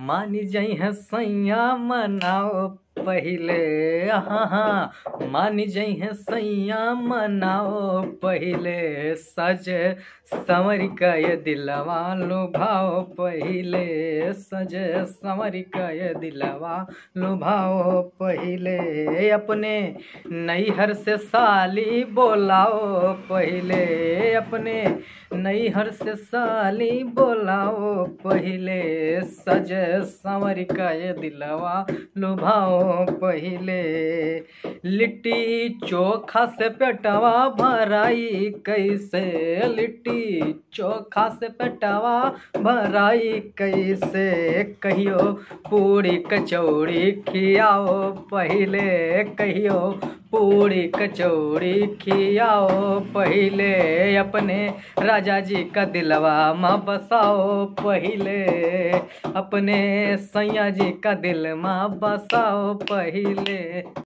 मानी जई है सैया मनाओ पहिले। हाँ मानी जई है सैया मनाओ पहिले। सज संवर के दिलवा लुभाओ पहिले। सज संवर के दिलवा लुभाओ पहिले। अपने नैहर से साली बोलाओ पहिले। अपने नैहर से साली बोलाओ पहिले। सज संवर के दिलवा लुभाओ पहिले। लिट्टी चोखा से पेटवा भराई कैसे। लिट्टी चोखा से पेटवा भराई कैसे। कहियो पूरी कचौड़ी खियाओ पहिले। कहियो पूरी कचौड़ी खियाओ पहिले। अपने राजा जी का दिलवा माँ बसाओ पहिले। अपने सैया जी का दिल माँ बसाओ पहिले।